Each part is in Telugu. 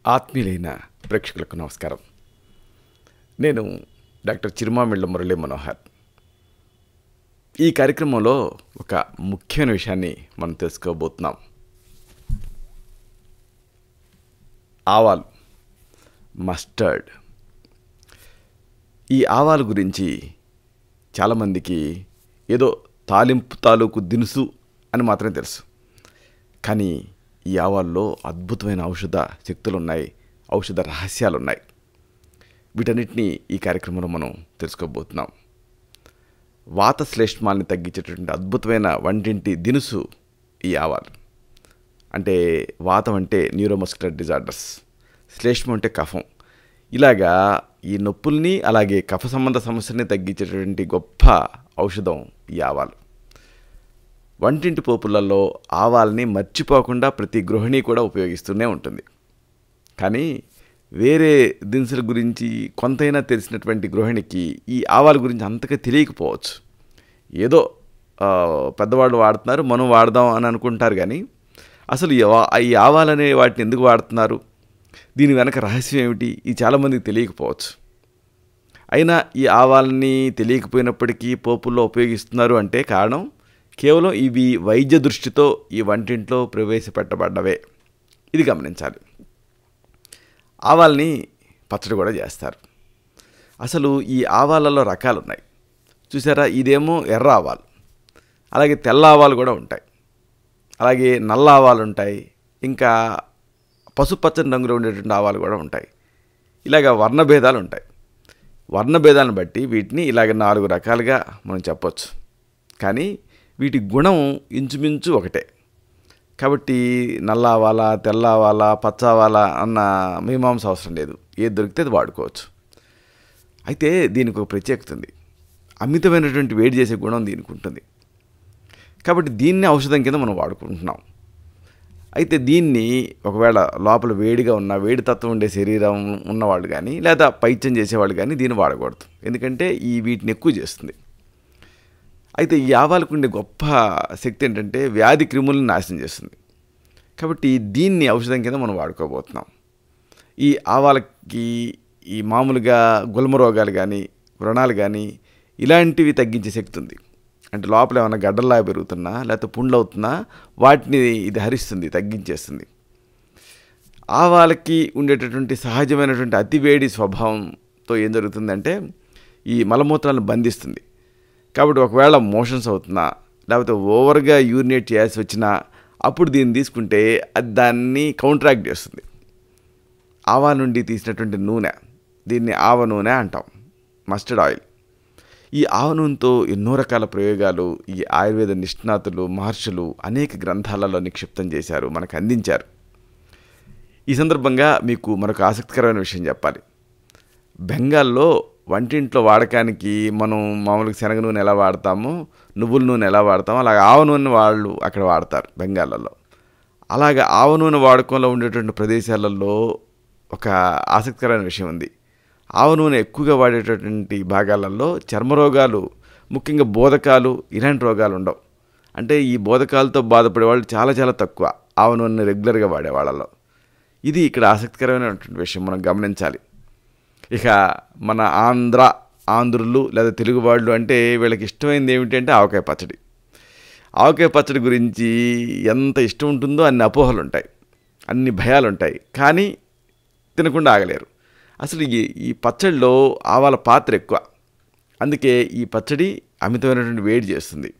ఆత్మీయులైన ప్రేక్షకులకు నమస్కారం. నేను డాక్టర్ చిరుమామిళ్ళ మురళీ మనోహర్. ఈ కార్యక్రమంలో ఒక ముఖ్యమైన విషయాన్ని మనం తెలుసుకోబోతున్నాం. ఆవాలు, మస్టర్డ్. ఈ ఆవాల గురించి చాలామందికి ఏదో తాలూకు దినుసు అని మాత్రమే తెలుసు. కానీ ఈ ఆవాల్లో అద్భుతమైన ఔషధ శక్తులున్నాయి, ఔషధ రహస్యాలున్నాయి. వీటన్నిటినీ ఈ కార్యక్రమంలో మనం తెలుసుకోబోతున్నాం. వాత శ్లేష్మాల్ని తగ్గించేటటువంటి అద్భుతమైన వంటింటి దినుసు ఈ ఆవాలు. అంటే వాతం అంటే న్యూరోమస్కులర్ డిజార్డర్స్, శ్లేష్మం అంటే కఫం. ఇలాగా ఈ నొప్పుల్ని అలాగే కఫ సంబంధ సమస్యల్ని తగ్గించేటటువంటి గొప్ప ఔషధం ఈ ఆవాలు. వంటింటి పోపులలో ఆవాల్ని మర్చిపోకుండా ప్రతి గృహిణి కూడా ఉపయోగిస్తూనే ఉంటుంది. కానీ వేరే దినుసుల గురించి కొంతైనా తెలిసినటువంటి గృహిణికి ఈ ఆవాల గురించి అంతగా తెలియకపోవచ్చు. ఏదో పెద్దవాళ్ళు వాడుతున్నారు, మనం వాడదాం అని అనుకుంటారు. కానీ అసలు ఈ ఆవాలనే వాటిని ఎందుకు వాడుతున్నారు, దీని వెనక రహస్యం ఏమిటి, ఇది చాలామందికి తెలియకపోవచ్చు. అయినా ఈ ఆవాలని తెలియకపోయినప్పటికీ పోపుల్లో ఉపయోగిస్తున్నారు అంటే కారణం కేవలం ఇవి వైద్య దృష్టితో ఈ వంటింట్లో ప్రవేశపెట్టబడ్డవే. ఇది గమనించాలి. ఆవాల్ని పచ్చడి కూడా చేస్తారు. అసలు ఈ ఆవాలలో రకాలు ఉన్నాయి చూసారా. ఇదేమో ఎర్ర ఆవాలు, అలాగే తెల్ల ఆవాలు కూడా ఉంటాయి, అలాగే నల్ల ఆవాలు ఉంటాయి, ఇంకా పసుపచ్చని రంగులో ఉండేటువంటి ఆవాలు కూడా ఉంటాయి. ఇలాగ వర్ణభేదాలు ఉంటాయి. వర్ణభేదాలను బట్టి వీటిని ఇలాగ 4 రకాలుగా మనం చెప్పొచ్చు. కానీ వీటి గుణం ఇంచుమించు ఒకటే. కాబట్టి నల్ల ఆవాల, తెల్ల ఆవాల, పచ్చ ఆవాల అన్న మీమాంస అవసరం లేదు. ఏది దొరికితే అది వాడుకోవచ్చు. అయితే దీనికి ఒక ప్రత్యేకత ఉంది. అమితమైనటువంటి వేడి చేసే గుణం దీనికి ఉంటుంది. కాబట్టి దీన్ని ఔషధం కింద మనం వాడుకుంటున్నాం. అయితే దీన్ని ఒకవేళ లోపల వేడిగా ఉన్న, వేడి తత్వం ఉండే శరీరం ఉన్నవాళ్ళు కానీ లేదా పైత్యం చేసేవాళ్ళు కానీ దీన్ని వాడకూడదు. ఎందుకంటే వీటిని ఎక్కువ చేస్తుంది. అయితే ఈ ఆవాలకు ఉండే గొప్ప శక్తి ఏంటంటే వ్యాధి క్రిములను నాశనం చేస్తుంది. కాబట్టి దీన్ని ఔషధం కింద మనం వాడుకోబోతున్నాం. ఈ ఆవాలకి ఈ మామూలుగా గుల్మ రోగాలు కానీ, వ్రణాలు కానీ ఇలాంటివి తగ్గించే శక్తి ఉంది. అంటే లోపల ఏమైనా గడ్డల్లాగా పెరుగుతున్నా లేకపోతే పుండ్లు అవుతున్నా వాటిని ఇది హరిస్తుంది, తగ్గించేస్తుంది. ఆవాలకి ఉండేటటువంటి సహజమైనటువంటి అతివేడి స్వభావంతో ఏం జరుగుతుందంటే ఈ మలమూత్రాలను బంధిస్తుంది. కాబట్టి ఒకవేళ మోషన్స్ అవుతున్నా లేకపోతే ఓవర్గా యూరినేట్ చేయాల్సి వచ్చినా అప్పుడు దీన్ని తీసుకుంటే అది దాన్ని కౌంట్రాక్ట్ చేస్తుంది. ఆవా నుండి తీసినటువంటి నూనె, దీన్ని ఆవ నూనె అంటాం, మస్టర్డ్ ఆయిల్. ఈ ఆవ నూనెతో ఎన్నో రకాల ప్రయోగాలు ఈ ఆయుర్వేద నిష్ణాతులు, మహర్షులు అనేక గ్రంథాలలో నిక్షిప్తం చేశారు, మనకు అందించారు. ఈ సందర్భంగా మీకు మరొక ఆసక్తికరమైన విషయం చెప్పాలి. బెంగాల్లో వంటింట్లో వాడకానికి మనం మామూలుగా శనగ నూనె ఎలా వాడతామో, నువ్వుల నూనె ఎలా వాడతామో అలాగే ఆవ నూనె వాళ్ళు అక్కడ వాడతారు బెంగాల్లో. అలాగే ఆవ నూనె వాడకంలో ఉండేటువంటి ప్రదేశాలలో ఒక ఆసక్తికరమైన విషయం ఉంది. ఆవ నూనె ఎక్కువగా వాడేటటువంటి భాగాలలో చర్మరోగాలు, ముఖ్యంగా బోధకాలు, ఇలాంటి రోగాలు ఉండవు. అంటే ఈ బోధకాలతో బాధపడే వాళ్ళు చాలా చాలా తక్కువ ఆవ నూనె రెగ్యులర్గా వాడే వాళ్ళలో. ఇది ఇక్కడ ఆసక్తికరమైనటువంటి విషయం, మనం గమనించాలి. ఇక మన ఆంధ్రులు లేదా తెలుగు వాళ్ళు అంటే వీళ్ళకి ఇష్టమైనది ఏమిటంటే ఆవకాయ పచ్చడి. ఆవకాయ పచ్చడి గురించి ఎంత ఇష్టం ఉంటుందో అన్ని అపోహలు ఉంటాయి, అన్ని భయాలు ఉంటాయి. కానీ తినకుండా ఆగలేరు. అసలు ఈ పచ్చడిలో ఆవాల పాత్ర ఎక్కువ. అందుకే ఈ పచ్చడి అమితమైనటువంటి వేడి చేస్తుంది.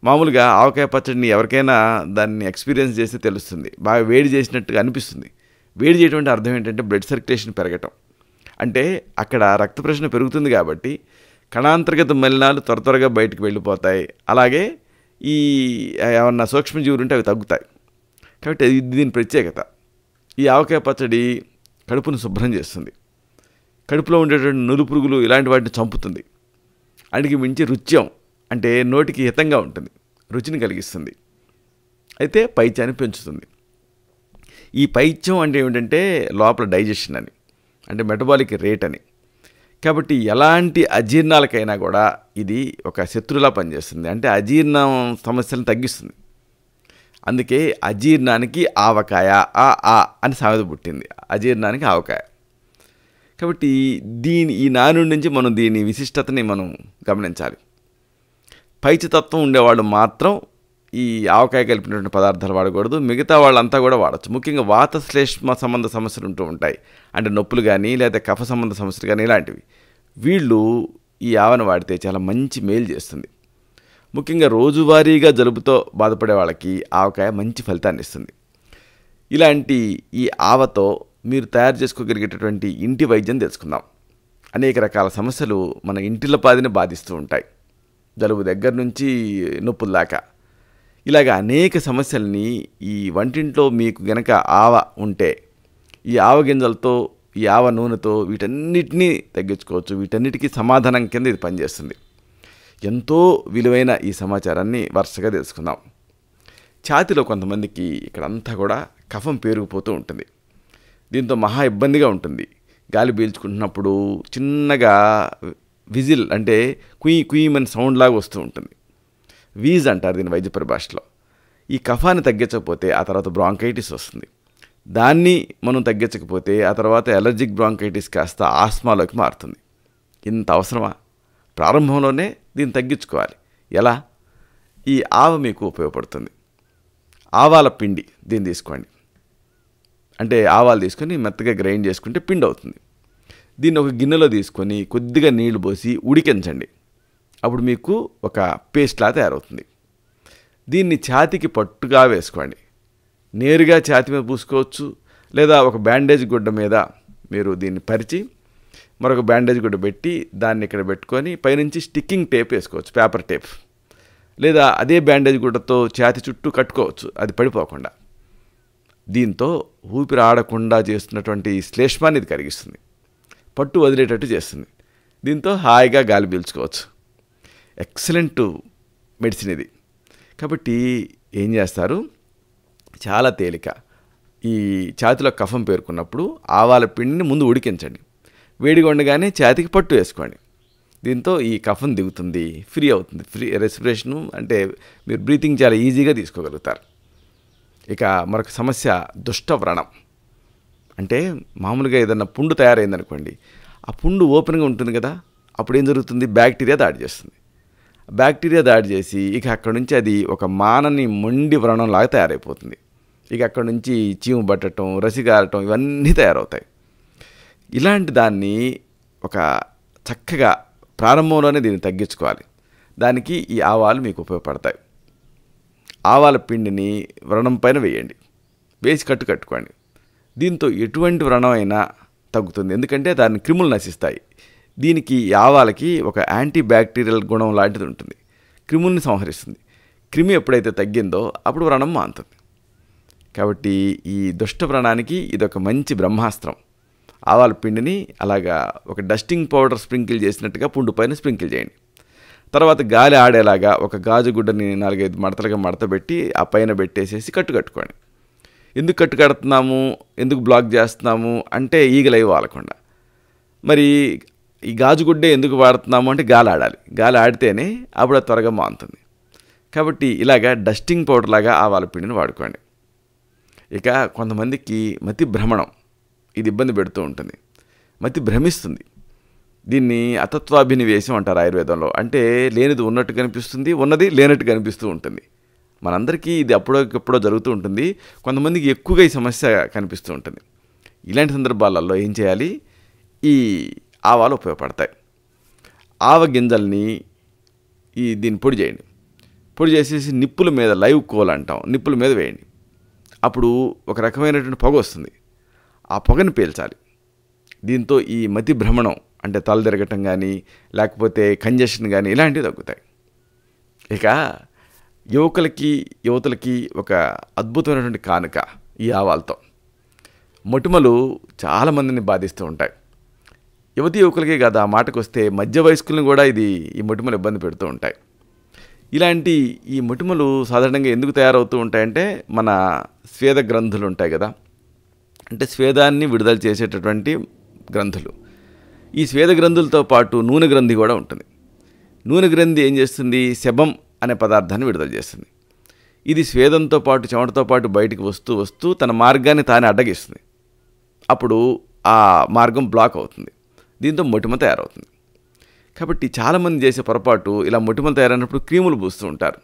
మామూలుగా ఆవకాయ పచ్చడిని ఎవరికైనా దాన్ని ఎక్స్పీరియన్స్ చేస్తే తెలుస్తుంది, బాగా వేడి చేసినట్టుగా అనిపిస్తుంది. వేడి చేయడం అంటే అర్థం ఏంటంటే బ్లడ్ సర్క్యులేషన్ పెరగటం. అంటే అక్కడ రక్త ప్రసరణ పెరుగుతుంది కాబట్టి కణాంతర్గత మలినాలు త్వరగా బయటకు వెళ్ళిపోతాయి. అలాగే ఈ ఏమన్నా సూక్ష్మజీవులు ఉంటే అవి తగ్గుతాయి. కాబట్టి దీని ప్రత్యేకత. ఈ ఆవకాయ పచ్చడి కడుపును శుభ్రం చేస్తుంది, కడుపులో ఉండేటువంటి నులుపురుగులు ఇలాంటి వాటిని చంపుతుంది. అడిగి మించి రుచ్యం అంటే నోటికి హితంగా ఉంటుంది, రుచిని కలిగిస్తుంది. అయితే పైత్యాన్ని పెంచుతుంది. ఈ పైత్యం అంటే ఏమిటంటే లోపల డైజెషన్ అని, అంటే మెటబాలిక్ రేట్ అని. కాబట్టి ఎలాంటి అజీర్ణాలకైనా కూడా ఇది ఒక శత్రులా పనిచేస్తుంది. అంటే అజీర్ణం సమస్యలను తగ్గిస్తుంది. అందుకే అజీర్ణానికి ఆవకాయ అని సామెత పుట్టింది. అజీర్ణానికి ఆవకాయ. కాబట్టి ఈ నానుడి నుంచి మనం దీని విశిష్టతని మనం గమనించాలి. పైచతత్వం ఉండేవాళ్ళు మాత్రం ఈ ఆవకాయ కలిపినటువంటి పదార్థాలు వాడకూడదు. మిగతా వాళ్ళంతా కూడా వాడచ్చు. ముఖ్యంగా వాత శ్లేష్మ సంబంధ సమస్యలు ఉంటూ ఉంటాయి. అంటే నొప్పులు కానీ లేదా కఫ సంబంధ సమస్యలు కానీ ఇలాంటివి. వీళ్ళు ఈ ఆవను వాడితే చాలా మంచి మేలు చేస్తుంది. ముఖ్యంగా రోజువారీగా జలుబుతో బాధపడే వాళ్ళకి ఆవకాయ మంచి ఫలితాన్ని ఇస్తుంది. ఇలాంటి ఈ ఆవతో మీరు తయారు చేసుకోగలిగేటటువంటి ఇంటి వైద్యం తెలుసుకుందాం. అనేక రకాల సమస్యలు మన ఇంటిల్లపాదిని బాధిస్తూ ఉంటాయి. జలుబు దగ్గర నుంచి నొప్పుల దాకా ఇలాగ అనేక సమస్యల్ని ఈ వంటింట్లో మీకు గనక ఆవ ఉంటే ఈ ఆవ గింజలతో ఈ ఆవ నూనెతో వీటన్నిటినీ తగ్గించుకోవచ్చు. వీటన్నిటికీ సమాధానం కింద ఇది పనిచేస్తుంది. ఎంతో విలువైన ఈ సమాచారాన్ని వరుసగా తెలుసుకుందాం. ఛాతీలో కొంతమందికి ఇక్కడంతా కూడా కఫం పేరుకుపోతూ ఉంటుంది. దీంతో మహా ఇబ్బందిగా ఉంటుంది. గాలి పీల్చుకుంటున్నప్పుడు చిన్నగా విజిల్ అంటే కుయ్ కుయ్యమని సౌండ్ లాగా వస్తూ ఉంటుంది. వీజ్ అంటారు దీని వైద్య పరిభాషలో. ఈ కఫాన్ని తగ్గించకపోతే ఆ తర్వాత బ్రాంకైటిస్ వస్తుంది. దాన్ని మనం తగ్గించకపోతే ఆ తర్వాత ఎలర్జిక్ బ్రాంకైటిస్ కాస్త ఆస్మాలోకి మారుతుంది. ఇంత అవసరమా? ప్రారంభంలోనే దీన్ని తగ్గించుకోవాలి. ఎలా? ఈ ఆవ మీకు ఉపయోగపడుతుంది. ఆవాల పిండి దీన్ని తీసుకోండి. అంటే ఆవాలు తీసుకొని మెత్తగా గ్రైండ్ చేసుకుంటే పిండి అవుతుంది. దీన్ని ఒక గిన్నెలో తీసుకొని కొద్దిగా నీళ్లు పోసి ఉడికించండి. అప్పుడు మీకు ఒక పేస్ట్లా తయారవుతుంది. దీన్ని ఛాతీకి పట్టుగా వేసుకోండి. నేరుగా ఛాతీ మీద పూసుకోవచ్చు, లేదా ఒక బ్యాండేజ్ గుడ్డ మీద మీరు దీన్ని పరిచి మరొక బ్యాండేజ్ గుడ్డ పెట్టి దాన్ని ఇక్కడ పెట్టుకొని పైనుంచి స్టిక్కింగ్ టేప్ వేసుకోవచ్చు, పేపర్ టేప్. లేదా అదే బ్యాండేజ్ గుడ్డతో ఛాతీ చుట్టూ కట్టుకోవచ్చు, అది పడిపోకుండా. దీంతో ఊపిరి ఆడకుండా చేస్తున్నటువంటి శ్లేష్మాన్ని ఇది కరిగిస్తుంది, పట్టు వదిలేటట్టు చేస్తుంది. దీంతో హాయిగా గాలి పీల్చుకోవచ్చు. ఎక్సలెంట్ మెడిసిన్ ఇది. కాబట్టి ఏం చేస్తారు? చాలా తేలిక. ఈ ఛాతీలో కఫం పేరుకున్నప్పుడు ఆవాల పిండిని ముందు ఉడికించండి. వేడిగా ఉండగానే ఛాతీకి పట్టు వేసుకోండి. దీంతో ఈ కఫం దిగుతుంది, ఫ్రీ అవుతుంది. ఫ్రీ రెస్పిరేషను అంటే మీరు బ్రీతింగ్ చాలా ఈజీగా తీసుకోగలుగుతారు. ఇక మరొక సమస్య దుష్టవ్రణం. అంటే మామూలుగా ఏదన్నా పుండు తయారైందనుకోండి, ఆ పుండు ఓపెన్గా ఉంటుంది కదా, అప్పుడు ఏం జరుగుతుంది? బ్యాక్టీరియా దాడి చేస్తుంది. బ్యాక్టీరియా దాడి చేసి ఇక అక్కడ నుంచి అది ఒక మానని మొండి వ్రణంలాగా తయారైపోతుంది. ఇక అక్కడ నుంచి చీము పట్టడం, రసిగారటం ఇవన్నీ తయారవుతాయి. ఇలాంటి దాన్ని ఒక చక్కగా ప్రారంభంలోనే దీన్ని తగ్గించుకోవాలి. దానికి ఈ ఆవాలు మీకు ఉపయోగపడతాయి. ఆవాల పిండిని వ్రణం పైన వేయండి, వేసి కట్టుకోండి. దీంతో ఎటువంటి వ్రణం అయినా తగ్గుతుంది. ఎందుకంటే దాన్ని క్రిములు నశిస్తాయి. దీనికి ఈ ఆవాలకి ఒక యాంటీ బ్యాక్టీరియల్ గుణం లాంటిది ఉంటుంది. క్రిముల్ని సంహరిస్తుంది. క్రిమి ఎప్పుడైతే తగ్గిందో అప్పుడు వ్రణం మానుతుంది. కాబట్టి ఈ దుష్ట వ్రణానికి ఇదొక మంచి బ్రహ్మాస్త్రం. ఆవాల పిండిని అలాగా ఒక డస్టింగ్ పౌడర్ స్ప్రింకిల్ చేసినట్టుగా పుండు పైన స్ప్రింకిల్ చేయండి. తర్వాత గాలి ఆడేలాగా ఒక గాజు గుడ్డని 4-5 మడతలుగా మడతబెట్టి ఆ పైన పెట్టేసేసి కట్టుకోండి. ఎందుకు కట్టుకడుతున్నాము, ఎందుకు బ్లాక్ చేస్తున్నాము అంటే ఈగలై వాలకుండా. మరి ఈ గాజు గుడ్డే ఎందుకు వాడుతున్నాము అంటే గాలి ఆడాలి. గాలి ఆడితేనే అప్పుడు అది త్వరగా మానుతుంది. కాబట్టి ఇలాగా డస్టింగ్ పౌడర్ లాగా ఆవాల పిండిని వాడుకోండి. ఇక కొంతమందికి మతి భ్రమణం ఇది ఇబ్బంది పెడుతూ ఉంటుంది. మతి భ్రమిస్తుంది. దీన్ని అతత్వాభినివేశం అంటారు ఆయుర్వేదంలో. అంటే లేనిది ఉన్నట్టు కనిపిస్తుంది, ఉన్నది లేనట్టు కనిపిస్తూ ఉంటుంది. మనందరికీ ఇది అప్పుడో జరుగుతూ ఉంటుంది. కొంతమందికి ఎక్కువగా ఈ సమస్య కనిపిస్తూ ఉంటుంది. ఇలాంటి సందర్భాలలో ఏం చేయాలి? ఈ ఆవాలు ఉపయోగపడతాయి. ఆవ గింజల్ని దీన్ని పొడి చేయండి. పొడి చేసేసి నిప్పుల మీద, లైవ్ కోల్ అంటాం, నిప్పుల మీద వేయండి. అప్పుడు ఒక రకమైనటువంటి పొగ వస్తుంది. ఆ పొగని పీల్చాలి. దీంతో ఈ మతి భ్రమణం అంటే తల తిరగటం కానీ లేకపోతే కంజెషన్ కానీ ఇలాంటివి తగ్గుతాయి. ఇక యువతలకి ఒక అద్భుతమైనటువంటి కానుక ఈ ఆవాలతో. మొటిమలు చాలామందిని బాధిస్తూ ఉంటాయి. యువకులకే కాదు, ఆ మాటకు వస్తే మధ్య వయస్కులను కూడా ఈ మొటిమలు ఇబ్బంది పెడుతూ ఉంటాయి. ఇలాంటి ఈ మొటిమలు సాధారణంగా ఎందుకు తయారవుతూ ఉంటాయంటే మన స్వేద గ్రంథులు ఉంటాయి కదా, అంటే స్వేదాన్ని విడుదల చేసేటటువంటి గ్రంథులు. ఈ స్వేద గ్రంథులతో పాటు నూనె గ్రంథి కూడా ఉంటుంది. నూనె గ్రంథి ఏం చేస్తుంది? సెబం అనే పదార్థాన్ని విడుదల చేస్తుంది. ఇది స్వేదంతో పాటు చెమటతో పాటు బయటికి వస్తూ వస్తూ తన మార్గాన్ని తానే అడ్డగిస్తుంది. అప్పుడు ఆ మార్గం బ్లాక్ అవుతుంది. దీంతో మొటిమ తయారవుతుంది. కాబట్టి చాలామంది చేసే పొరపాటు, ఇలా మొటిమలు తయారైనప్పుడు క్రీములు పూస్తూ ఉంటారు.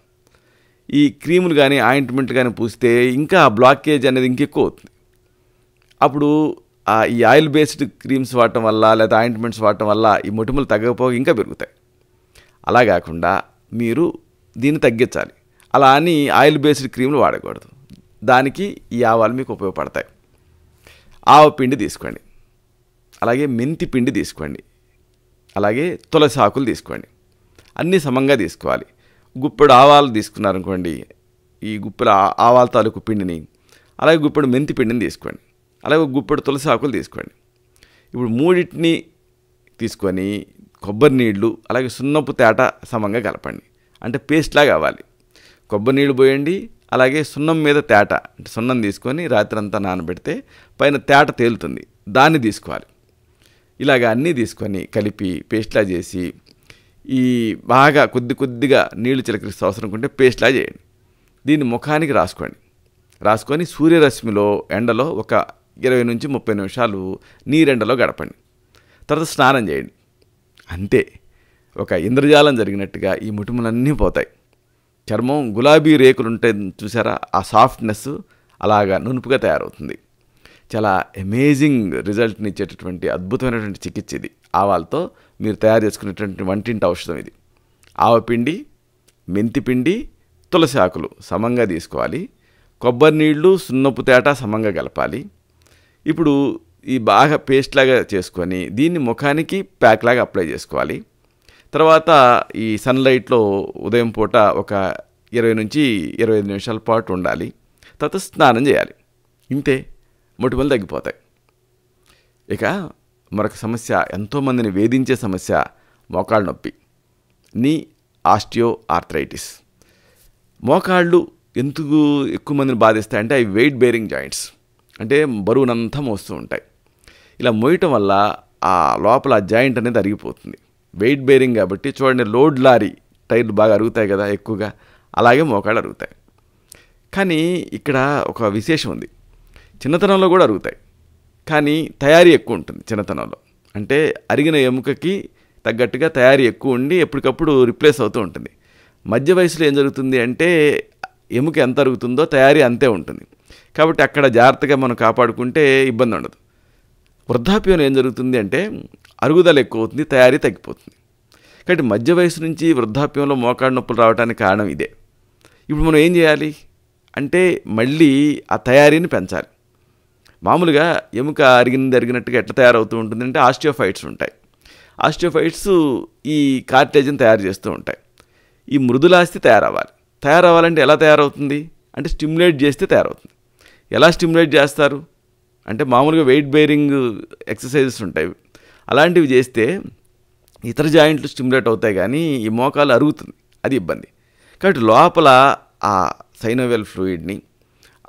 ఈ క్రీములు కానీ ఆయింట్మెంట్ కానీ పూస్తే ఇంకా బ్లాకేజ్ అనేది ఇంకెక్కువ అవుతుంది. అప్పుడు ఈ ఆయిల్ బేస్డ్ క్రీమ్స్ వాడటం వల్ల లేదా ఆయింట్మెంట్స్ వాడటం వల్ల ఈ మొటిమలు తగ్గకపోగా ఇంకా పెరుగుతాయి. అలా కాకుండా మీరు దీన్ని తగ్గించాలి. అలా అని ఆయిల్ బేస్డ్ క్రీములు వాడకూడదు. దానికి ఈ ఆవాలు మీకు ఉపయోగపడతాయి. ఆవ పిండి తీసుకోండి, అలాగే మెంతి పిండి తీసుకోండి, అలాగే తులసి ఆకులు తీసుకోండి. అన్నీ సమంగా తీసుకోవాలి. గుప్పెడు ఆవాలు తీసుకున్నారనుకోండి, ఈ గుప్పెడు ఆవాల తాలూకు పిండిని, అలాగే గుప్పెడు మెంతి పిండిని తీసుకోండి, అలాగే గుప్పెడు తులసి ఆకులు తీసుకోండి. ఇప్పుడు మూడింటిని తీసుకొని కొబ్బరి నీళ్ళు అలాగే సున్నపు తేట సమంగా కలపండి. అంటే పేస్ట్లా కావాలి. కొబ్బరి నీళ్ళు పోయండి, అలాగే సున్నం మీద తేట, అంటే సున్నం తీసుకొని రాత్రంతా నానబెడితే పైన తేట తేలుతుంది, దాన్ని తీసుకోవాలి. ఇలాగ అన్నీ తీసుకొని కలిపి పేస్ట్లా చేసి ఈ బాగా కొద్దిగా నీళ్లు చిలకరిస్తూ అవసరం ఉంటే పేస్ట్లా చేయండి. దీన్ని ముఖానికి రాసుకొని సూర్యరశ్మిలో ఎండలో ఒక 20 నుంచి 30 నిమిషాలు నీరెండలో గడపండి. తర్వాత స్నానం చేయండి. అంతే, ఒక ఇంద్రజాలం జరిగినట్టుగా ఈ మొటిమలన్నీ పోతాయి. చర్మం గులాబీ రేకులు ఉంటాయి చూసారా, ఆ సాఫ్ట్నెస్ అలాగా నునుపుగా తయారవుతుంది. చాలా అమేజింగ్ రిజల్ట్ని ఇచ్చేటటువంటి అద్భుతమైనటువంటి చికిత్స ఇది. ఆవాలతో మీరు తయారు చేసుకునేటువంటి వంటింటి ఔషధం ఇది. ఆవపిండి, మెంతిపిండి, తులసి ఆకులు సమంగా తీసుకోవాలి. కొబ్బరి నీళ్ళు, సున్నపు తేట సమంగా కలపాలి. ఇప్పుడు ఈ బాగా పేస్ట్ లాగా చేసుకొని దీన్ని ముఖానికి ప్యాక్ లాగా అప్లై చేసుకోవాలి. తర్వాత ఈ సన్లైట్లో ఉదయం పూట ఒక 20 నుంచి 25 నిమిషాల పాటు ఉండాలి. తర్వాత స్నానం చేయాలి. ఇంతే, మొటిమలు తగ్గిపోతాయి. ఇక మరొక సమస్య, ఎంతోమందిని వేధించే సమస్య, మోకాళ్ళ నొప్పి, నీ ఆస్టియో ఆర్థరైటిస్. మోకాళ్ళు ఎందుకు ఎక్కువ మందిని బాధిస్తాయంటే అవి వెయిట్ బేరింగ్ జాయింట్స్, అంటే బరువునంతా మోస్తూ ఉంటాయి. ఇలా మోయటం వల్ల ఆ లోపల జాయింట్ అనేది అరిగిపోతుంది. వెయిట్ బేరింగ్ కాబట్టి చూడండి, లోడ్ లారీ టైర్లు బాగా అరుగుతాయి కదా ఎక్కువగా, అలాగే మోకాళ్ళు అరుగుతాయి. కానీ ఇక్కడ ఒక విశేషం ఉంది, చిన్నతనంలో కూడా అరుగుతాయి, కానీ తయారీ ఎక్కువ ఉంటుంది చిన్నతనంలో. అంటే అరిగిన ఎముకకి తగ్గట్టుగా తయారీ ఎక్కువ ఉండి ఎప్పటికప్పుడు రిప్లేస్ అవుతూ ఉంటుంది. మధ్య వయసులో ఏం జరుగుతుంది అంటే ఎముక ఎంత అరుగుతుందో తయారీ అంతే ఉంటుంది. కాబట్టి అక్కడ జాగ్రత్తగా మనం కాపాడుకుంటే ఇబ్బంది ఉండదు. వృద్ధాప్యంలో ఏం జరుగుతుంది అంటే అరుగుదల ఎక్కువ అవుతుంది, తయారీ తగ్గిపోతుంది. కాబట్టి మధ్య వయసు నుంచి వృద్ధాప్యంలో మోకాళ్ళ నొప్పులు రావడానికి కారణం ఇదే. ఇప్పుడు మనం ఏం చేయాలి అంటే మళ్ళీ ఆ తయారీని పెంచాలి. మామూలుగా ఎముక అరిగినట్టుగా ఎట్లా తయారవుతూ ఉంటుందంటే ఆస్టియోఫైట్స్ ఉంటాయి. ఆస్టియోఫైట్స్ ఈ కార్టిలేజ్ని తయారు చేస్తూ ఉంటాయి. ఈ మృదులాస్థి తయారవ్వాలంటే ఎలా తయారవుతుంది అంటే స్టిమ్యులేట్ చేస్తే తయారవుతుంది. ఎలా స్టిమ్యులేట్ చేస్తారు అంటే మామూలుగా వెయిట్ బేరింగ్ ఎక్సర్సైజెస్ ఉంటాయి, అలాంటివి చేస్తే ఇతర జాయింట్లు స్టిమ్యులేట్ అవుతాయి, కానీ ఈ మోకాలు అరుగుతుంది, అది ఇబ్బంది. కాబట్టి లోపల ఆ సైనోవియల్ ఫ్లూయిడ్ని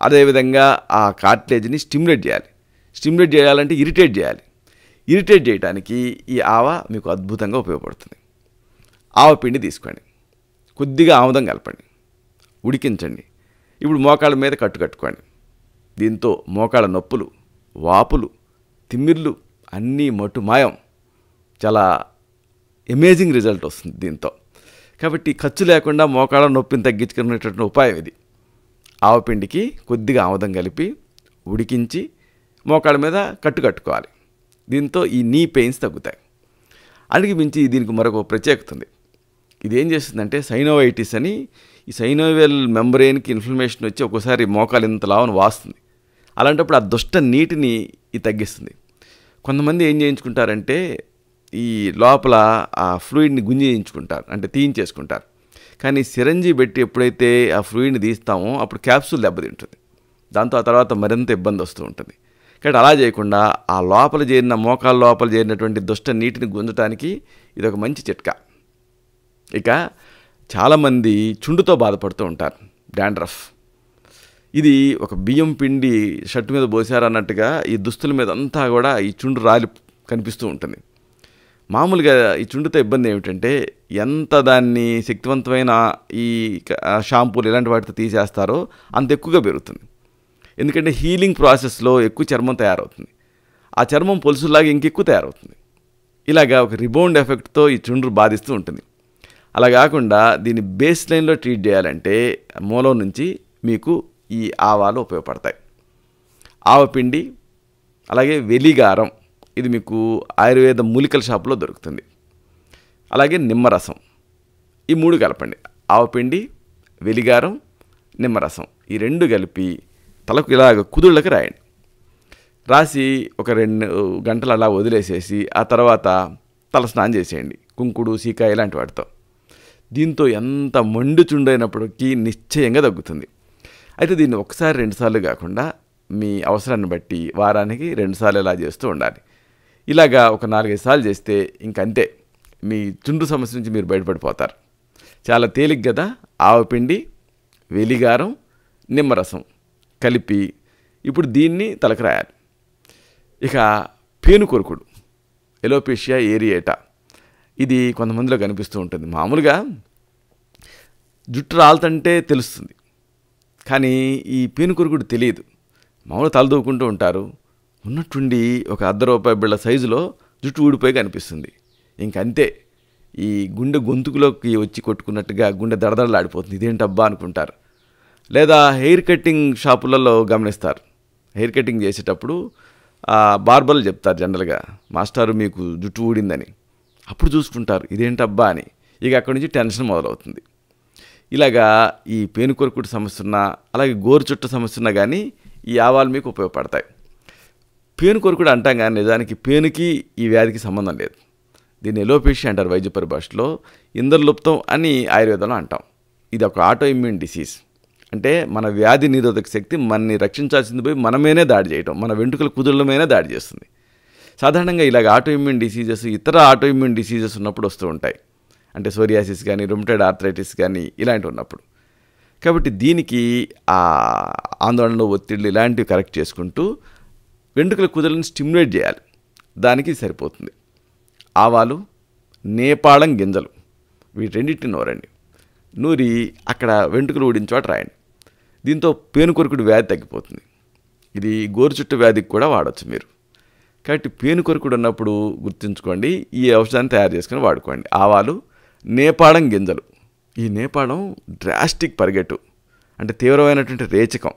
అదేవిధంగా ఆ కార్టిలేజ్ని స్టిమ్యులేట్ చేయాలంటే ఇరిటేట్ చేయడానికి ఈ ఆవ మీకు అద్భుతంగా ఉపయోగపడుతుంది. ఆవ పిండి తీసుకోండి, కొద్దిగా ఆముదం కలపండి, ఉడికించండి. ఇప్పుడు మోకాళ్ళ మీద కట్టుకోండి. దీంతో మోకాళ్ళ నొప్పులు, వాపులు, తిమ్మిర్లు అన్నీ మాయం. చాలా అమేజింగ్ రిజల్ట్ వస్తుంది దీంతో. కాబట్టి ఖర్చు లేకుండా మోకాళ్ళ నొప్పిని తగ్గించుకునేటటువంటి ఉపాయం ఇది. ఆవపిండికి కొద్దిగా ఆముదం కలిపి ఉడికించి మోకాళ్ళ మీద కట్టుకోవాలి. దీంతో ఈ నీ పెయిన్స్ తగ్గుతాయి. అడిగి మించి దీనికి మరొక ప్రత్యేకత ఉంది. ఇదేం చేస్తుందంటే సైనోవైటిస్ అని, ఈ సైనోవియల్ మెంబ్రెయిన్కి ఇన్ఫ్లమేషన్ వచ్చి ఒక్కోసారి మోకాలు ఇంత లావును వాస్తుంది. అలాంటప్పుడు ఆ దుష్ట నీటిని ఇది తగ్గిస్తుంది. కొంతమంది ఏం చేయించుకుంటారంటే ఈ లోపల ఆ ఫ్లూయిడ్ని గుంజేయించుకుంటారు, అంటే తీయించేసుకుంటారు. కానీ సిరంజీ పెట్టి ఎప్పుడైతే ఆ ఫ్లూయిడ్ని తీస్తామో అప్పుడు క్యాప్సూల్ దెబ్బతింటుంది. దాంతో ఆ తర్వాత మరింత ఇబ్బంది వస్తూ ఉంటుంది. కాబట్టి అలా చేయకుండా ఆ లోపల చేరిన మోకాళ్ళ లోపల చేరినటువంటి దుష్ట నీటిని గుంజటానికి ఇది ఒక మంచి చిట్కా. ఇక చాలామంది చుండుతో బాధపడుతూ ఉంటారు, డాండ్రఫ్. ఇది ఒక బియ్యం పిండి షర్టు మీద పోసారన్నట్టుగా ఈ దుస్తుల మీద అంతా కూడా ఈ చుండు రాలి కనిపిస్తూ ఉంటుంది. మామూలుగా ఈ చుండుతో ఇబ్బంది ఏమిటంటే ఎంత దాన్ని శక్తివంతమైన ఈ షాంపూలు ఇలాంటి వాటితో తీసేస్తారో అంత ఎక్కువగా పెరుగుతుంది. ఎందుకంటే హీలింగ్ ప్రాసెస్లో ఎక్కువ చర్మం తయారవుతుంది. ఆ చర్మం పొలుసులాగా ఇంకెక్కువ తయారవుతుంది. ఇలాగా ఒక రిబౌండ్ ఎఫెక్ట్తో ఈ చుండ్రు బాధిస్తూ ఉంటుంది. అలా కాకుండా దీన్ని బేస్ లైన్లో ట్రీట్ చేయాలంటే మూలం నుంచి మీకు ఈ ఆవాలు ఉపయోగపడతాయి. ఆవపిండి, అలాగే వెలిగారం, ఇది మీకు ఆయుర్వేద మూలికల షాపులో దొరుకుతుంది. అలాగే నిమ్మరసం, ఈ 3 కలపండి. ఆవపిండి, వెలిగారం, నిమ్మరసం, ఈ 2 కలిపి తలకు ఇలాగ కుదుళ్ళకి రాయండి. రాసి ఒక 2 గంటలు అలా వదిలేసేసి ఆ తర్వాత తల స్నానం చేసేయండి కుంకుడు, సీకాయ ఇలాంటి వాటితో. దీంతో ఎంత మండు చుండైనప్పటికీ నిశ్చయంగా తగ్గుతుంది. అయితే దీన్ని 1-2 సార్లు కాకుండా మీ అవసరాన్ని బట్టి వారానికి 2 సార్లు ఇలా చేస్తూ ఉండాలి. ఇలాగా ఒక 4-5 సార్లు చేస్తే ఇంకంతే, మీ చుండ్రు సమస్య నుంచి మీరు బయటపడిపోతారు. చాలా తేలిక కదా. ఆవపిండి, వెలిగారం, నిమ్మరసం కలిపి ఇప్పుడు దీన్ని తలకు రాయాలి. ఇక పేనుకొరుకుడు, ఎలోపేషియా ఏరియేటా, ఇది కొంతమందిలో కనిపిస్తూ ఉంటుంది. మామూలుగా జుట్టు రాలుతుంటే తెలుస్తుంది, కానీ ఈ పేనుకొరుకుడు తెలియదు. మామూలు తలదూకుంటూ ఉంటారు, ఉన్నట్టుండి ఒక ₹1 బిళ్ళ సైజులో జుట్టు ఊడిపోయి కనిపిస్తుంది. ఇంకంతే, ఈ గుండె గొంతుకులోకి వచ్చి కొట్టుకున్నట్టుగా గుండె దడదడలాడిపోతుంది. ఇదేంటబ్బా అనుకుంటారు. లేదా హెయిర్ కటింగ్ షాపులలో గమనిస్తారు, హెయిర్ కటింగ్ చేసేటప్పుడు బార్బర్లు చెప్తారు జనరల్గా, మాస్టారు మీకు జుట్టు ఊడిందని. అప్పుడు చూసుకుంటారు ఇదేంటబ్బా అని. ఇక అక్కడి నుంచి టెన్షన్ మొదలవుతుంది. ఇలాగా ఈ పేనుకొరుకుడు సమస్య ఉన్నా, అలాగే గోరు చుట్ట సమస్య ఉన్నా కానీ ఈ ఆవాలు మీకు ఉపయోగపడతాయి. పేనుకొరుకుడు అంటాం కానీ నిజానికి పేనుకి ఈ వ్యాధికి సంబంధం లేదు. దీన్ని ఎలోపేషియా అంటారు వైద్య పరిభాషలో. ఇంద్రలుప్తం అని ఆయుర్వేదంలో అంటాం. ఇది ఒక ఆటో ఇమ్యూన్ డిసీజ్. అంటే మన వ్యాధి నిరోధక శక్తి మనని రక్షించాల్సింది పోయి మనమేనే దాడి చేయటం, మన వెంట్రుకల కుదుళ్ళమేనే దాడి చేస్తుంది. సాధారణంగా ఇలాగ ఆటో ఇమ్యూన్ డిసీజెస్, ఇతర ఆటో ఇమ్యూన్ డిసీజెస్ ఉన్నప్పుడు వస్తూ ఉంటాయి. అంటే సోరియాసిస్ కానీ, రుమటైడ్ ఆర్థరైటిస్ కానీ ఇలాంటివి ఉన్నప్పుడు. కాబట్టి దీనికి ఆ ఆందోళనలు, ఒత్తిళ్ళు ఇలాంటివి కరెక్ట్ చేసుకుంటూ వెంట్రుకల కుదుళ్ళని స్టిమ్యులేట్ చేయాలి. దానికి సరిపోతుంది. ఆవాలు, నేపాళం గింజలు, వీటన్నిటిని నూరండి. నూరి అక్కడ వెంట్రుకలు ఊడిన చోట రాయండి. దీంతో పేనుకొరుకుడు వ్యాధి తగ్గిపోతుంది. ఇది గోరుచుట్టు వ్యాధికి కూడా వాడచ్చు మీరు. కాబట్టి పేనుకొరుకుడు ఉన్నప్పుడు గుర్తుంచుకోండి, ఈ ఔషధాన్ని తయారు చేసుకుని వాడుకోండి. ఆవాలు, నేపాళం గింజలు. ఈ నేపాళం డ్రాస్టిక్ పరిగెట్టు, అంటే తీవ్రమైనటువంటి రేచకం,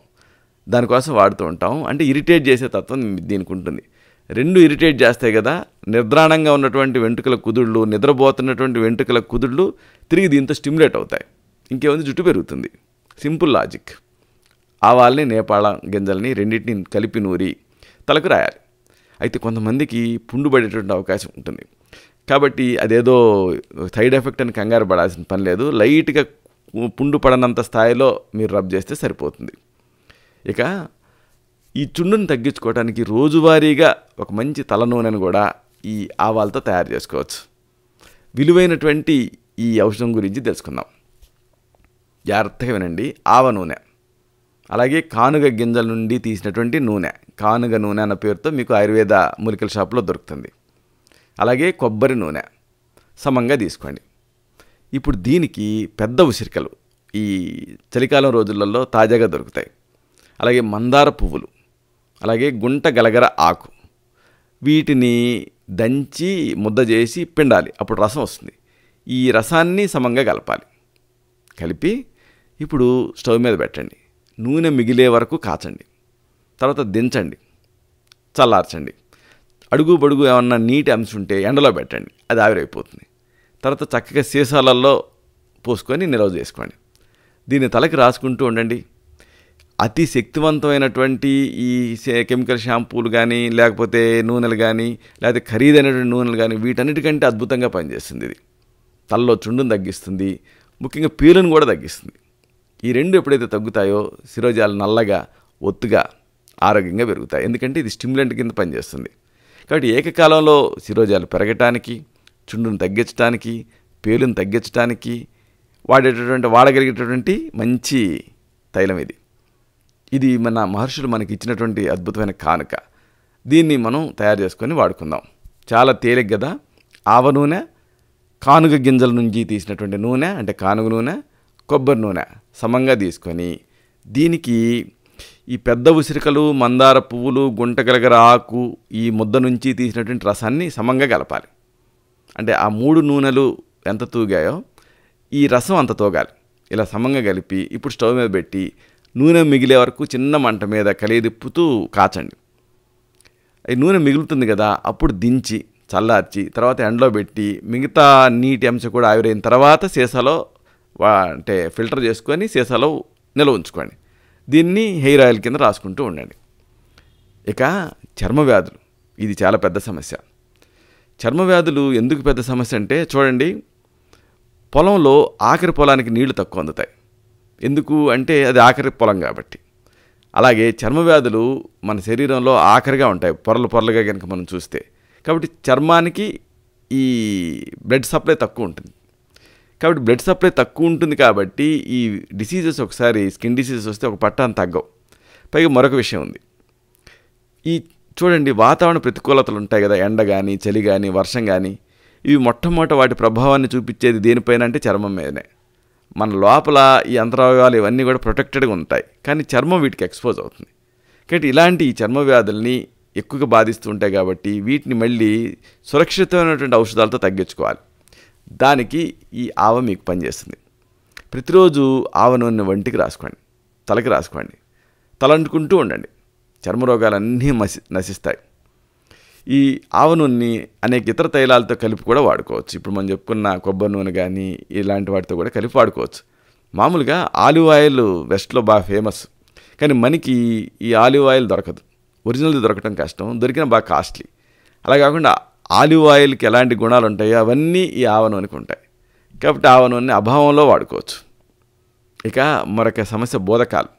దానికోసం వాడుతూ ఉంటాం. అంటే ఇరిటేట్ చేసే తత్వం దీనికి ఉంటుంది. 2 ఇరిటేట్ చేస్తాయి కదా. నిద్రాణంగా ఉన్నటువంటి వెంట్రుకల కుదుళ్ళు, నిద్రపోతున్నటువంటి వెంట్రుకల కుదుళ్ళు తిరిగి దీంతో స్టిమ్యులేట్ అవుతాయి. ఇంకేముంది, జుట్టు పెరుగుతుంది. Simple logic. ఆవాల్ని, నేపాళం గింజల్ని రెండింటిని కలిపి నూరి తలకు రాయాలి. అయితే కొంతమందికి పుండు పడేటువంటి అవకాశం ఉంటుంది. కాబట్టి అదేదో సైడ్ ఎఫెక్ట్ అని కంగారు పడాల్సిన పని లేదు. లైట్గా పుండు పడనంత స్థాయిలో మీరు రబ్ చేస్తే సరిపోతుంది. ఇక ఈ చుండును తగ్గించుకోవడానికి రోజువారీగా ఒక మంచి తల నూనెను కూడా ఈ ఆవాలతో తయారు చేసుకోవచ్చు. విలువైనటువంటి ఈ ఔషధం గురించి తెలుసుకుందాం. జాగ్రత్తగా వినండి. ఆవ నూనె, అలాగే కానుగ గింజల నుండి తీసినటువంటి నూనె, కానుగ నూనె అన్న పేరుతో మీకు ఆయుర్వేద మూలికల షాపులో దొరుకుతుంది. అలాగే కొబ్బరి నూనె సమంగా తీసుకోండి. ఇప్పుడు దీనికి పెద్ద ఉసిరికలు ఈ చలికాలం రోజులలో తాజాగా దొరుకుతాయి. అలాగే మందార పువ్వులు, అలాగే గుంట గలగర ఆకు, వీటిని దంచి ముద్ద చేసి పిండాలి. అప్పుడు రసం వస్తుంది. ఈ రసాన్ని సమంగా కలపాలి. కలిపి ఇప్పుడు స్టవ్ మీద పెట్టండి. నూనె మిగిలే వరకు కాచండి. తర్వాత దించండి, చల్లార్చండి. అడుగు బడుగు ఏమన్నా నీటి అంశం ఉంటే ఎండలో పెట్టండి, అది ఆవిరైపోతుంది. తర్వాత చక్కగా సీసాలలో పోసుకొని నిల్వ చేసుకోండి. దీన్ని తలకి రాసుకుంటూ ఉండండి. అతి శక్తివంతమైనటువంటి ఈ కెమికల్ షాంపూలు కానీ, లేకపోతే నూనెలు కానీ, లేకపోతే ఖరీదైనటువంటి నూనెలు కానీ, వీటన్నిటికంటే అద్భుతంగా పనిచేస్తుంది. ఇది తలలో చుండును తగ్గిస్తుంది, ముఖ్యంగా పీలును కూడా తగ్గిస్తుంది. ఈ 2 ఎప్పుడైతే తగ్గుతాయో శిరోజాలు నల్లగా, ఒత్తుగా, ఆరోగ్యంగా పెరుగుతాయి. ఎందుకంటే ఇది స్టిమ్యులెంట్ కింద పనిచేస్తుంది. కాబట్టి ఏకకాలంలో శిరోజాలు పెరగటానికి, చుండును తగ్గించడానికి, పేలును తగ్గించడానికి వాడగలిగేటటువంటి మంచి తైలం ఇది. ఇది మన మహర్షులు మనకి ఇచ్చినటువంటి అద్భుతమైన కానుక. దీన్ని మనం తయారు చేసుకొని వాడుకుందాం. చాలా తేలిక కదా. ఆవ నూనె, కానుగ గింజల నుంచి తీసినటువంటి నూనె అంటే కానుగ నూనె, కొబ్బరి నూనె సమంగా తీసుకొని దీనికి ఈ పెద్ద ఉసిరికలు, మందార పువ్వులు, గుంటగలగర ఆకు ఈ ముద్ద నుంచి తీసినటువంటి రసాన్ని సమంగా కలపాలి. అంటే ఆ 3 నూనెలు ఎంత తూగాయో ఈ రసం అంత తూగాలి. ఇలా సమంగా కలిపి ఇప్పుడు స్టవ్ మీద పెట్టి నూనె మిగిలే వరకు చిన్న మంట మీద కలిదిప్పుతూ కాచండి. ఈ నూనె మిగులుతుంది కదా, అప్పుడు దించి చల్లార్చి తర్వాత ఎండలో పెట్టి మిగతా నీటి అంశం కూడా ఆవిరైన తర్వాత సీసాలో అంటే ఫిల్టర్ చేసుకొని సీసాలో నిల్వ ఉంచుకోండి. దీన్ని హెయిర్ ఆయిల్ కింద రాసుకుంటూ ఉండండి. ఇక చర్మ వ్యాధులు, ఇది చాలా పెద్ద సమస్య. చర్మ వ్యాధులు ఎందుకు పెద్ద సమస్య అంటే చూడండి, పొలంలో ఆఖరి పొలానికి నీళ్లు తక్కువ అందుతాయి. ఎందుకు అంటే అది ఆఖరి పొలం కాబట్టి. అలాగే చర్మ వ్యాధులు మన శరీరంలో ఆఖరిగా ఉంటాయి, పొరలు పొరలుగా కనుక మనం చూస్తే. కాబట్టి చర్మానికి ఈ బ్లడ్ సప్లై తక్కువ ఉంటుంది. కాబట్టి బ్లడ్ సప్లై తక్కువ ఉంటుంది కాబట్టి ఈ డిసీజెస్ ఒకసారి స్కిన్ డిసీజెస్ వస్తే ఒక పట్టాన్ని తగ్గవు. పైగా మరొక విషయం ఉంది. ఈ చూడండి, వాతావరణ ప్రతికూలతలు ఉంటాయి కదా, ఎండ కానీ, చలి కానీ, వర్షం కానీ, ఇవి మొట్టమొదట వాటి ప్రభావాన్ని చూపించేది దేనిపైన అంటే చర్మం మీదనే. మన లోపల ఈ అంతరావయవాలు ఇవన్నీ కూడా ప్రొటెక్టెడ్గా ఉంటాయి, కానీ చర్మం వీటికి ఎక్స్పోజ్ అవుతుంది. కాబట్టి ఇలాంటి ఈ చర్మ వ్యాధుల్ని ఎక్కువగా బాధిస్తూ ఉంటాయి కాబట్టి వీటిని మళ్ళీ సురక్షితమైనటువంటి ఔషధాలతో తగ్గించుకోవాలి. దానికి ఈ ఆవ మీకు పనిచేస్తుంది. ప్రతిరోజు ఆవ నూనె వంటికి రాసుకోండి, తలకి రాసుకోండి, తలంటుకుంటూ ఉండండి. చర్మ రోగాలన్నీ నశిస్తాయి. ఈ ఆవ నూనెని అనేక ఇతర తైలాలతో కలిపి కూడా వాడుకోవచ్చు. ఇప్పుడు మనం చెప్పుకున్న కొబ్బరి నూనె కానీ ఇలాంటి వాటితో కూడా కలిపి వాడుకోవచ్చు. మామూలుగా ఆలివ్ ఆయిల్ వెస్ట్లో బాగా ఫేమస్, కానీ మనకి ఈ ఆలివ్ ఆయిల్ దొరకదు. ఒరిజినల్ది దొరకడం కష్టం, దొరికిన బాగా కాస్ట్లీ. అలా కాకుండా ఆలివ్ ఆయిల్కి ఎలాంటి గుణాలు ఉంటాయో అవన్నీ ఈ ఆవ నూనెకి ఉంటాయి. కాబట్టి ఆవ నూనెని అభావంలో వాడుకోవచ్చు. ఇక మరొక సమస్య బోధకాలు.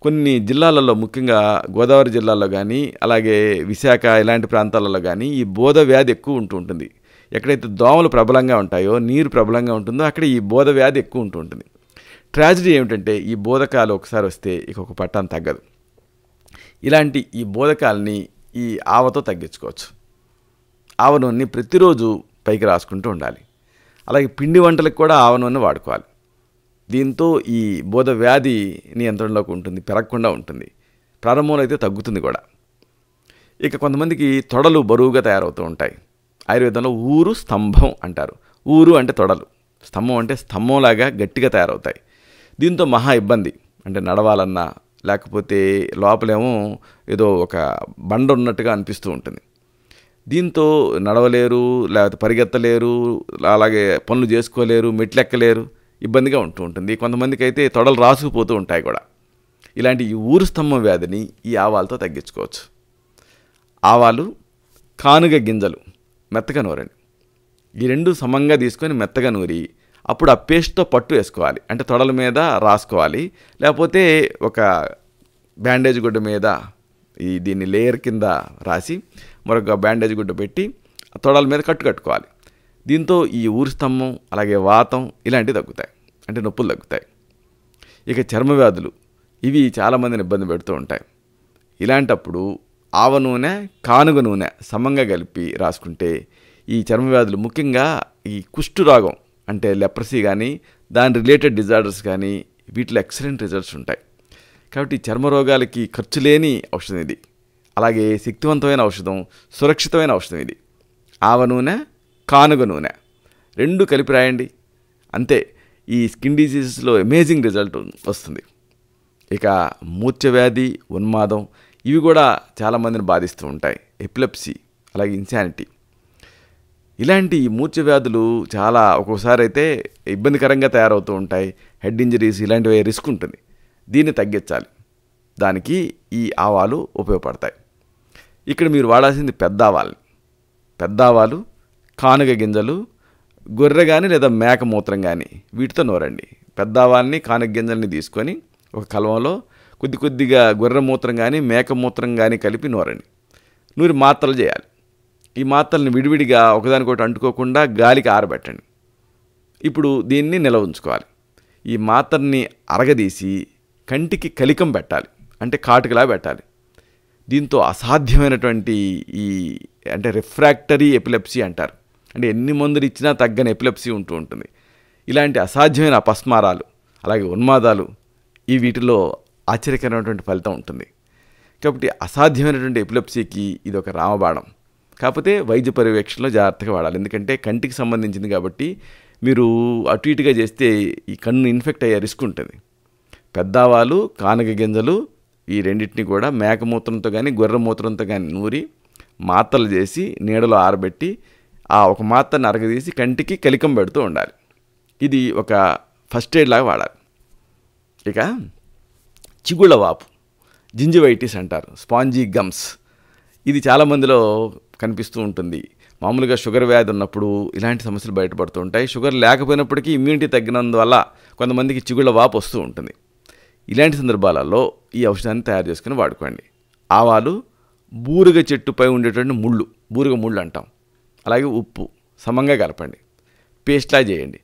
కొన్ని జిల్లాలలో, ముఖ్యంగా గోదావరి జిల్లాలో కానీ అలాగే విశాఖ ఇలాంటి ప్రాంతాలలో కానీ ఈ బోధ వ్యాధి ఎక్కువ ఉంటుంది. ఎక్కడైతే దోమలు ప్రబలంగా ఉంటాయో, నీరు ప్రబలంగా ఉంటుందో అక్కడ ఈ బోధ వ్యాధి ఎక్కువ ఉంటుంది. ట్రాజడీ ఏమిటంటే ఈ బోధకాలు ఒకసారి వస్తే ఇక ఒక పట్టాన్ని తగ్గదు. ఇలాంటి ఈ బోధకాలని ఈ ఆవతో తగ్గించుకోవచ్చు. ఆవ నూనెని ప్రతిరోజు పైకి రాసుకుంటూ ఉండాలి. అలాగే పిండి వంటలకు కూడా ఆవ నూనె వాడుకోవాలి. దీంతో ఈ బోధ వ్యాధి నియంత్రణలోకి ఉంటుంది, పెరగకుండా ఉంటుంది. ప్రారంభంలో అయితే తగ్గుతుంది కూడా. ఇక కొంతమందికి తొడలు బరువుగా తయారవుతూ ఉంటాయి. ఆయుర్వేదంలో ఊరు స్తంభం అంటారు. ఊరు అంటే తొడలు, స్తంభం అంటే స్తంభంలాగా గట్టిగా తయారవుతాయి. దీంతో మహా ఇబ్బంది. అంటే నడవాలన్నా లేకపోతే లోపలేమో ఏదో ఒక బండ ఉన్నట్టుగా అనిపిస్తూ ఉంటుంది. దీంతో నడవలేరు, లేకపోతే పరిగెత్తలేరు, అలాగే పనులు చేసుకోలేరు, మెట్లెక్కలేరు, ఇబ్బందిగా ఉంటుంది. కొంతమందికి అయితే తొడలు రాసుకుపోతూ ఉంటాయి కూడా. ఇలాంటి ఈ ఊరు స్తంభం వ్యాధిని ఈ ఆవాలతో తగ్గించుకోవచ్చు. ఆవాలు, కానుగ గింజలు మెత్తగా నూరండి. ఈ రెండు సమంగా తీసుకొని మెత్తగా నూరి అప్పుడు ఆ పేస్ట్తో పట్టు వేసుకోవాలి. అంటే తొడల మీద రాసుకోవాలి, లేకపోతే ఒక బ్యాండేజ్ గుడ్డ మీద దీన్ని లేయర్ కింద రాసి మరొక బ్యాండేజ్ గుడ్డ పెట్టి తొడల మీద కట్టుకోవాలి. దీంతో ఈ ఊరు స్తంభం అలాగే వాతం ఇలాంటివి తగ్గుతాయి, అంటే నొప్పులు తగ్గుతాయి. ఇక చర్మ వ్యాధులు ఇవి చాలామందిని ఇబ్బంది పెడుతూ ఉంటాయి. ఇలాంటప్పుడు ఆవ నూనె, కానుగ నూనె సమంగా కలిపి రాసుకుంటే ఈ చర్మ వ్యాధులు, ముఖ్యంగా ఈ కుష్టు రోగం అంటే లెప్రసీ కానీ దాని రిలేటెడ్ డిజార్డర్స్ కానీ వీటిలో ఎక్సలెంట్ రిజల్ట్స్ ఉంటాయి. కాబట్టి చర్మ రోగాలకి ఖర్చు లేని ఔషధం ఇది. అలాగే శక్తివంతమైన ఔషధం, సురక్షితమైన ఔషధం ఇది. ఆవ నూనె, కానుగ నూనె రెండు కలిపి రాయండి, అంతే. ఈ స్కిన్ డిసీజెస్లో అమేజింగ్ రిజల్ట్ వస్తుంది. ఇక మూర్ఛ వ్యాధి, ఉన్మాదం ఇవి కూడా చాలామందిని బాధిస్తూ ఉంటాయి. ఎపిలెప్సీ అలాగే ఇన్సానిటీ ఇలాంటి ఈ మూర్ఛ వ్యాధులు చాలా ఒక్కోసారి అయితే ఇబ్బందికరంగా తయారవుతూ ఉంటాయి. హెడ్ ఇంజరీస్ ఇలాంటివి రిస్క్ ఉంటుంది. దీన్ని తగ్గించాలి. దానికి ఈ ఆవాలు ఉపయోగపడతాయి. ఇక్కడ మీరు వాడాల్సింది పెద్ద ఆవాలని. పెద్ద ఆవాలు, కానుగ గింజలు, గొర్రె కానీ లేదా మేక మూత్రం కానీ వీటితో నూరండి. పెద్ద ఆవాల్ని, కానుగ గింజల్ని తీసుకొని ఒక కలవంలో కొద్దిగా గొర్రె మూత్రం కానీ మేక మూత్రం కానీ కలిపి నూరండి. నూరి మాత్రలు చేయాలి. ఈ మాత్రల్ని విడివిడిగా ఒకదానికొకటి అంటుకోకుండా గాలికి ఆరబెట్టండి. ఇప్పుడు దీన్ని నిల్వ ఉంచుకోవాలి. ఈ మాత్రని అరగదీసి కంటికి కలికం పెట్టాలి, అంటే కాటుకలా పెట్టాలి. దీంతో అసాధ్యమైనటువంటి ఈ అంటే రిఫ్రాక్టరీ ఎపిలెప్సీ అంటారు, అంటే ఎన్ని మందులు ఇచ్చినా తగ్గని ఎపిలెప్సీ ఉంటూ ఉంటుంది. ఇలాంటి అసాధ్యమైన అపస్మారాలు, అలాగే ఉన్మాదాలు, ఈ వీటిలో ఆశ్చర్యకరమైనటువంటి ఫలితం ఉంటుంది. కాబట్టి అసాధ్యమైనటువంటి ఎపిలెప్సీకి ఇది ఒక రామబాణం. కాకపోతే వైద్య పర్యవేక్షణలో జాగ్రత్తగా వాడాలి. ఎందుకంటే కంటికి సంబంధించింది కాబట్టి మీరు అటు ఇటుగా చేస్తే ఈ కన్ను ఇన్ఫెక్ట్ అయ్యే రిస్క్ ఉంటుంది. పెద్దావాలు, కానగ గింజలు ఈ రెండింటిని కూడా మేకమూత్రంతో కానీ గొర్రె మూత్రంతో కానీ నూరి మాత్రలు చేసి నీడలో ఆరబెట్టి ఆ ఒక మాత్రని అరగదీసి కంటికి కలికం పెడుతూ ఉండాలి. ఇది ఒక ఫస్ట్ ఎయిడ్ లాగా వాడాలి. ఇక చిగుళ్ళ వాపు, జింజివైటిస్ అంటారు, స్పాంజీ గమ్స్, ఇది చాలామందిలో కనిపిస్తూ ఉంటుంది. మామూలుగా షుగర్ వ్యాధి ఉన్నప్పుడు ఇలాంటి సమస్యలు బయటపడుతూ ఉంటాయి. షుగర్ లేకపోయినప్పటికీ ఇమ్యూనిటీ తగ్గినందువల్ల కొంతమందికి చిగుళ్ళ వాపు వస్తూ ఉంటుంది. ఇలాంటి సందర్భాలలో ఈ ఔషధాన్ని తయారు చేసుకుని వాడుకోండి. ఆవాలు, బూరుగ చెట్టుపై ఉండేటువంటి ముళ్ళు, బూరుగ ముళ్ళు అంటాం, అలాగే ఉప్పు సమంగా కలపండి, పేస్ట్లా చేయండి.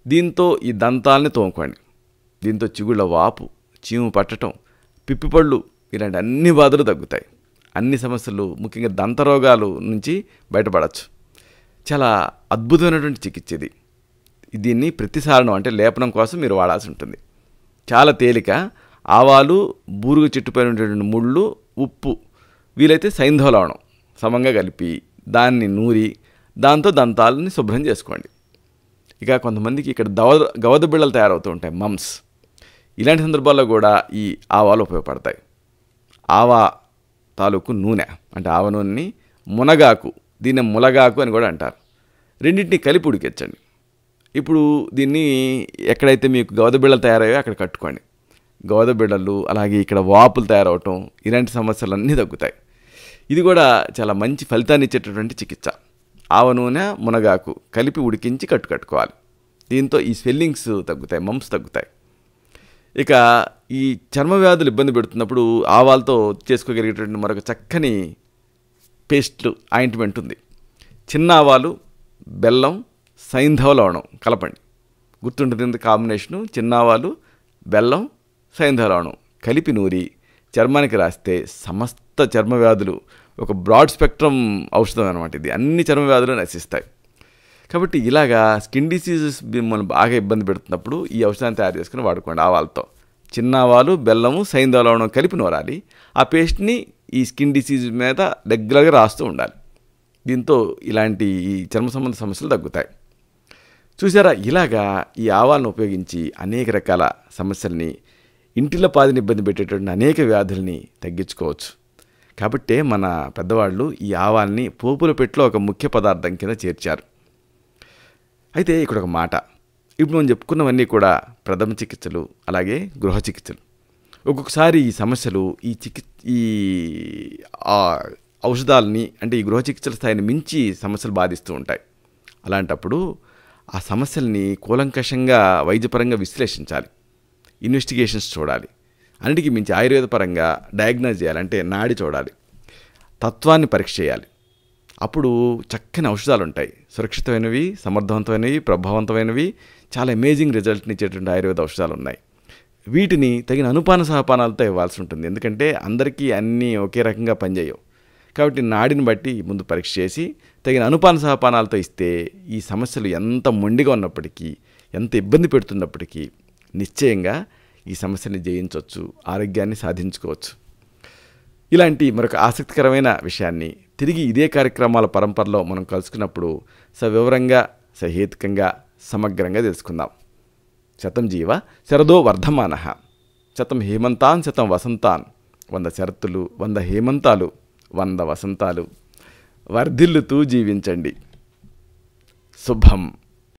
దీంతో ఈ దంతాలని తోముకోండి. దీంతో చిగుళ్ళ వాపు, చీము పట్టడం, పిప్పిపళ్ళు ఇలాంటి అన్ని బాధలు తగ్గుతాయి. అన్ని సమస్యలు, ముఖ్యంగా దంతరోగాలు నుంచి బయటపడవచ్చు. చాలా అద్భుతమైనటువంటి చికిత్స ఇది. దీన్ని ప్రతిసారణం అంటే లేపనం కోసం మీరు వాడాల్సి ఉంటుంది. చాలా తేలిక. ఆవాలు, బూరుగ చెట్టుపైన ఉండేటువంటి ముళ్ళు, ఉప్పు, వీలైతే సైంధవ లవణం సమంగా కలిపి దాన్ని నూరి దాంతో దంతాలని శుభ్రం చేసుకోండి. ఇక కొంతమందికి ఇక్కడ గవద బిళ్ళలు తయారవుతూ ఉంటాయి, మమ్స్. ఇలాంటి సందర్భాల్లో కూడా ఈ ఆవాలు ఉపయోగపడతాయి. ఆవా తాలూకు నూనె అంటే ఆవ నూనెని, మునగాకు, దీన్ని ములగాకు అని కూడా అంటారు, రెండింటిని కలిపి ఉడికించండి. ఇప్పుడు దీన్ని ఎక్కడైతే మీకు గవద బిళ్ళలు తయారయ్యో అక్కడ కట్టుకోండి. గవద బిళ్ళలు, అలాగే ఇక్కడ వాపులు తయారవటం, ఇలాంటి సమస్యలన్నీ తగ్గుతాయి. ఇది కూడా చాలా మంచి ఫలితాన్ని ఇచ్చేటటువంటి చికిత్స. ఆవ నూనె, మునగాకు కలిపి ఉడికించి కట్టుకోవాలి. దీంతో ఈ స్వెల్లింగ్స్ తగ్గుతాయి, మమ్స్ తగ్గుతాయి. ఇక ఈ చర్మ వ్యాధులు ఇబ్బంది పెడుతున్నప్పుడు ఆవాలతో చేసుకోగలిగేటువంటి మరొక చక్కని పేస్ట్లు, ఆయింట్మెంట్ ఉంది. చిన్న ఆవాలు, బెల్లం, సైంధవ లవణం కలపండి. గుర్తుంటుంది కాంబినేషను. చిన్న ఆవాలు, బెల్లం, సైంధవ లవణం కలిపి నూరి చర్మానికి రాస్తే సమస్త చర్మ వ్యాధులు, ఒక బ్రాడ్ స్పెక్ట్రమ్ ఔషధం అనమాట ఇది, అన్ని చర్మ వ్యాధులు నశిస్తాయి. కాబట్టి ఇలాగా స్కిన్ డిసీజెస్ మిమ్మల్ని బాగా ఇబ్బంది పెడుతున్నప్పుడు ఈ ఔషధాన్ని తయారు చేసుకుని వాడుకోండి. ఆవాలతో చిన్న ఆవాలు, బెల్లము, సైంధవ లవణం కలిపి నూరాలి. ఆ పేస్ట్ని ఈ స్కిన్ డిసీజ్ మీద రెగ్యులర్గా రాస్తూ ఉండాలి. దీంతో ఇలాంటి ఈ చర్మ సంబంధ సమస్యలు తగ్గుతాయి. చూసారా, ఇలాగా ఈ ఆవాలను ఉపయోగించి అనేక రకాల సమస్యల్ని, ఇంటిలో పాదిని ఇబ్బంది పెట్టేటువంటి అనేక వ్యాధుల్ని తగ్గించుకోవచ్చు. కాబట్టే మన పెద్దవాళ్ళు ఈ ఆవాల్ని పోపుల పెట్టులో ఒక ముఖ్య పదార్థం కింద చేర్చారు. అయితే ఇక్కడ ఒక మాట, ఇప్పుడు మనం చెప్పుకున్నవన్నీ కూడా ప్రథమ చికిత్సలు, అలాగే గృహ చికిత్సలు. ఒక్కొక్కసారి ఈ సమస్యలు ఈ ఔషధాలని అంటే ఈ గృహ చికిత్సల స్థాయిని మించి సమస్యలు బాధిస్తూ ఉంటాయి. అలాంటప్పుడు ఆ సమస్యల్ని కూలంకషంగా వైద్యపరంగా విశ్లేషించాలి, ఇన్వెస్టిగేషన్స్ చూడాలి. అన్నిటికీ మించి ఆయుర్వేద పరంగా డయాగ్నోజ్ చేయాలి, అంటే నాడి చూడాలి, తత్వాన్ని పరీక్ష చేయాలి. అప్పుడు చక్కని ఔషధాలు ఉంటాయి, సురక్షితమైనవి, సమర్థవంతమైనవి, ప్రభావవంతమైనవి, చాలా అమేజింగ్ రిజల్ట్ని ఇచ్చేటువంటి ఆయుర్వేద ఔషధాలు ఉన్నాయి. వీటిని తగిన అనుపాన సహపానాలతో ఇవ్వాల్సి ఉంటుంది. ఎందుకంటే అందరికీ అన్నీ ఒకే రకంగా పనిచేయవు. కాబట్టి నాడిని బట్టి ముందు పరీక్ష చేసి తగిన అనుపాన సహపానాలతో ఇస్తే ఈ సమస్యలు ఎంత మొండిగా ఉన్నప్పటికీ, ఎంత ఇబ్బంది పెడుతున్నప్పటికీ నిశ్చయంగా ఈ సమస్యని జయించవచ్చు, ఆరోగ్యాన్ని సాధించుకోవచ్చు. ఇలాంటి మరొక ఆసక్తికరమైన విషయాన్ని తిరిగి ఇదే కార్యక్రమాల పరంపరలో మనం కలుసుకున్నప్పుడు సవివరంగా, సహేతుకంగా, సమగ్రంగా తెలుసుకుందాం. శతం జీవ శరదో వర్ధమానః, శతం హేమంతాన్ శతం వసంతాన్, 100 శరత్తులు, 100 హేమంతాలు, 100 వసంతాలు, వర్ధిల్లుతూ జీవించండి. శుభం.